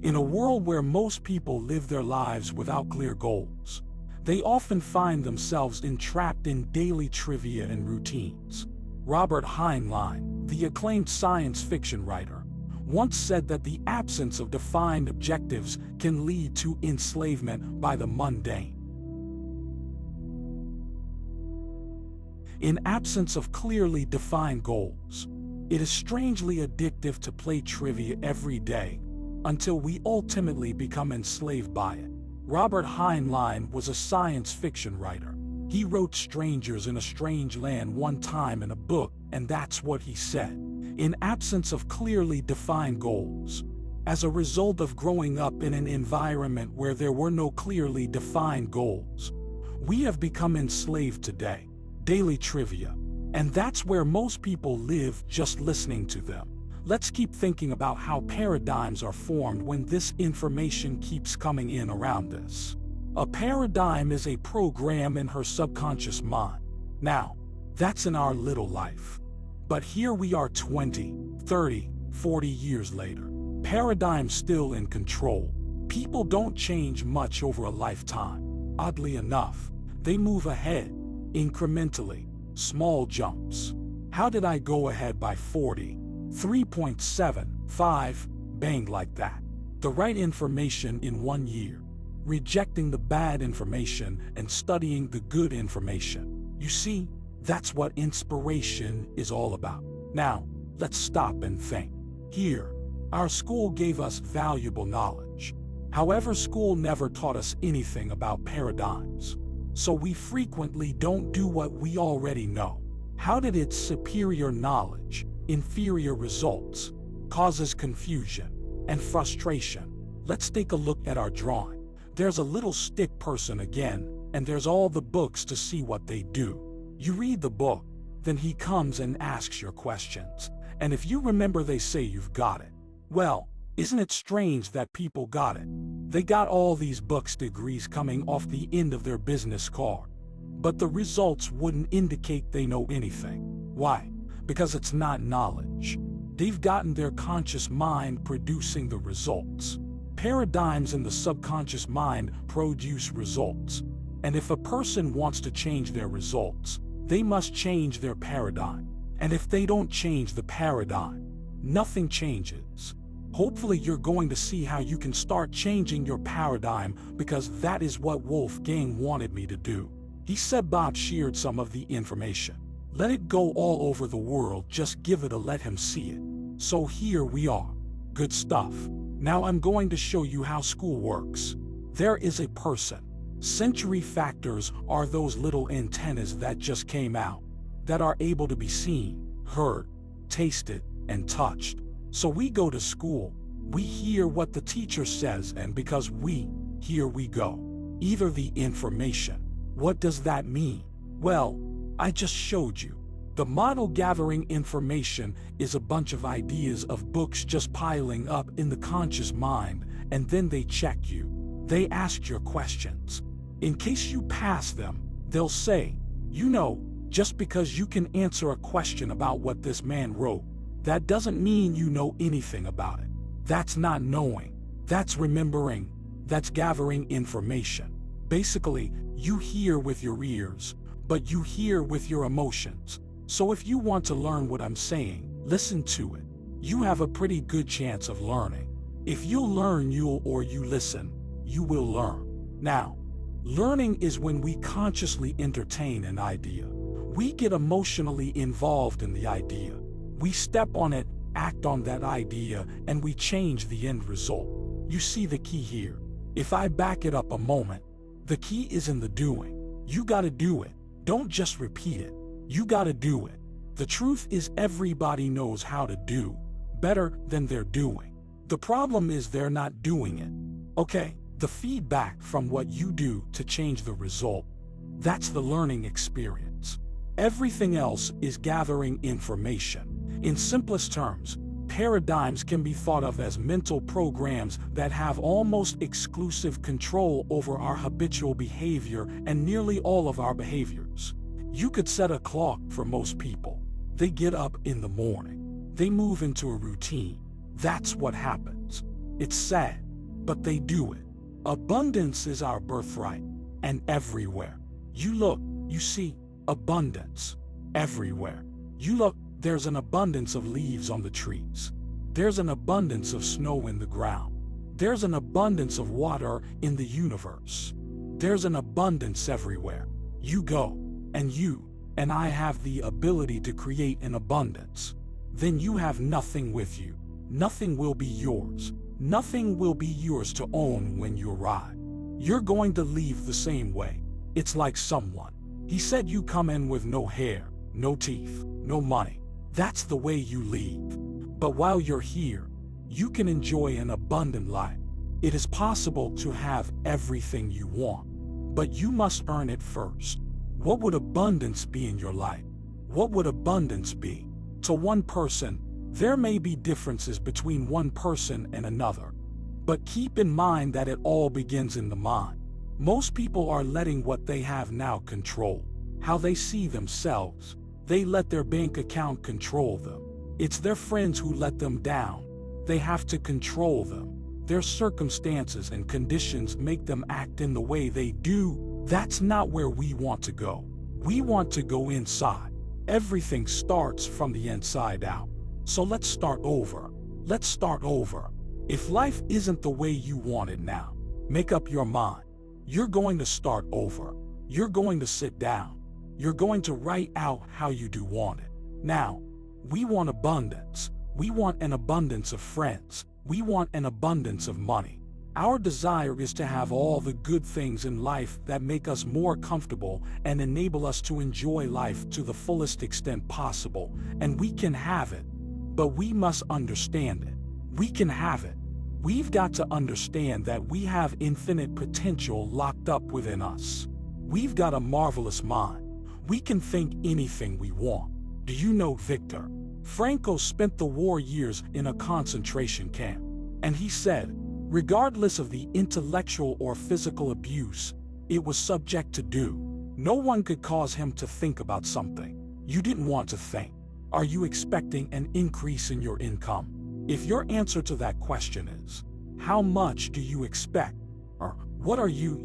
In a world where most people live their lives without clear goals, they often find themselves entrapped in daily trivia and routines. Robert Heinlein, the acclaimed science fiction writer, once said that the absence of defined objectives can lead to enslavement by the mundane. In absence of clearly defined goals, it is strangely addictive to play trivia every day until we ultimately become enslaved by it. Robert Heinlein was a science fiction writer. He wrote strangers in a strange land one time in a book, and that's what he said. In absence of clearly defined goals, as a result of growing up in an environment where there were no clearly defined goals, we have become enslaved today. Daily trivia. And that's where most people live, just listening to them. Let's keep thinking about how paradigms are formed when this information keeps coming in around us. A paradigm is a program in her subconscious mind. Now, that's in our little life. But here we are 20, 30, 40 years later. Paradigms still in control. People don't change much over a lifetime. Oddly enough, they move ahead, incrementally, small jumps. How did I go ahead by 40? 3.75, bang like that. The right information in 1 year. Rejecting the bad information and studying the good information. You see, that's what inspiration is all about. Now, let's stop and think. Here, our school gave us valuable knowledge. However, school never taught us anything about paradigms. So we frequently don't do what we already know. How did its superior knowledge, inferior results, causes confusion and frustration? Let's take a look at our drawing. There's a little stick person again, and there's all the books to see what they do. You read the book, then he comes and asks your questions, and if you remember they say you've got it. Well, isn't it strange that people got it? They got all these books degrees coming off the end of their business card. But the results wouldn't indicate they know anything. Why? Because it's not knowledge. They've gotten their conscious mind producing the results. Paradigms in the subconscious mind produce results. And if a person wants to change their results, they must change their paradigm. And if they don't change the paradigm, nothing changes. Hopefully you're going to see how you can start changing your paradigm, because that is what Wolfgang wanted me to do. He said Bob shared some of the information. Let it go all over the world, just give it a let him see it. So here we are. Good stuff. Now I'm going to show you how school works. There is a person. Sensory factors are those little antennas that just came out, that are able to be seen, heard, tasted, and touched. So we go to school, we hear what the teacher says, and because here we go. Either the information. What does that mean? Well, I just showed you. The model gathering information is a bunch of ideas of books just piling up in the conscious mind, and then they check you. They ask your questions. In case you pass them, they'll say, you know, just because you can answer a question about what this man wrote, that doesn't mean you know anything about it. That's not knowing. That's remembering. That's gathering information. Basically, you hear with your ears, but you hear with your emotions. So if you want to learn what I'm saying, listen to it. You have a pretty good chance of learning. If you learn, you listen, you will learn. Now, learning is when we consciously entertain an idea. We get emotionally involved in the idea. We step on it, act on that idea, and we change the end result. You see the key here. If I back it up a moment, the key is in the doing. You gotta do it. Don't just repeat it. You gotta do it. The truth is, everybody knows how to do better than they're doing. The problem is they're not doing it. Okay, the feedback from what you do to change the result, that's the learning experience. Everything else is gathering information. In simplest terms, paradigms can be thought of as mental programs that have almost exclusive control over our habitual behavior and nearly all of our behaviors. You could set a clock for most people. They get up in the morning. They move into a routine. That's what happens. It's sad, but they do it. Abundance is our birthright, and everywhere you look, you see abundance. Everywhere you look, there's an abundance of leaves on the trees. There's an abundance of snow in the ground. There's an abundance of water in the universe. There's an abundance everywhere you go, and you and I have the ability to create an abundance. Then you have nothing with you. Nothing will be yours. Nothing will be yours to own when you arrive. You're going to leave the same way. It's like someone. He said you come in with no hair, no teeth, no money. That's the way you leave. But while you're here, you can enjoy an abundant life. It is possible to have everything you want, but you must earn it first. What would abundance be in your life? What would abundance be? To one person, there may be differences between one person and another. But keep in mind that it all begins in the mind. Most people are letting what they have now control how they see themselves. They let their bank account control them. It's their friends who let them down. They have to control them. Their circumstances and conditions make them act in the way they do. That's not where we want to go. We want to go inside. Everything starts from the inside out. So let's start over. Let's start over. If life isn't the way you want it now, make up your mind. You're going to start over. You're going to sit down. You're going to write out how you do want it. Now, we want abundance. We want an abundance of friends. We want an abundance of money. Our desire is to have all the good things in life that make us more comfortable and enable us to enjoy life to the fullest extent possible. And we can have it, but we must understand it. We can have it. We've got to understand that we have infinite potential locked up within us. We've got a marvelous mind. We can think anything we want. Do you know Viktor Frankl spent the war years in a concentration camp? And he said, regardless of the intellectual or physical abuse it was subject to do, no one could cause him to think about something you didn't want to think. Are you expecting an increase in your income? If your answer to that question is, how much do you expect? Or what are you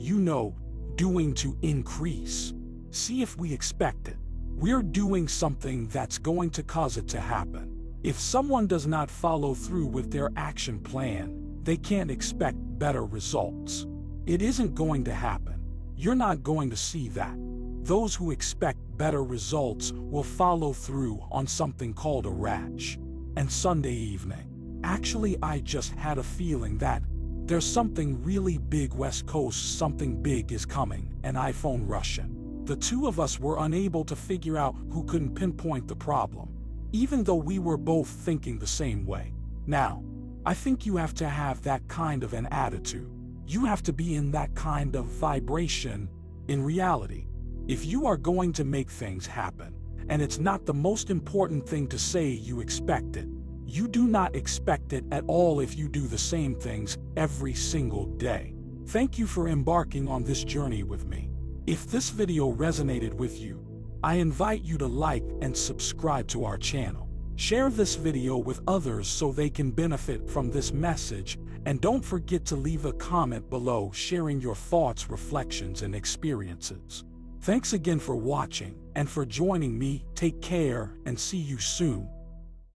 doing to increase? See if we expect it. We're doing something that's going to cause it to happen. If someone does not follow through with their action plan, they can't expect better results. It isn't going to happen. You're not going to see that. Those who expect better results will follow through on something called a rash. And Sunday evening, actually I just had a feeling that there's something really big West Coast, something big is coming, an iPhone Russian. The two of us were unable to figure out who couldn't pinpoint the problem, even though we were both thinking the same way. Now, I think you have to have that kind of an attitude. You have to be in that kind of vibration in reality. If you are going to make things happen, and it's not the most important thing to say you expect it, you do not expect it at all if you do the same things every single day. Thank you for embarking on this journey with me. If this video resonated with you, I invite you to like and subscribe to our channel. Share this video with others so they can benefit from this message, and don't forget to leave a comment below sharing your thoughts, reflections, and experiences. Thanks again for watching and for joining me. Take care and see you soon.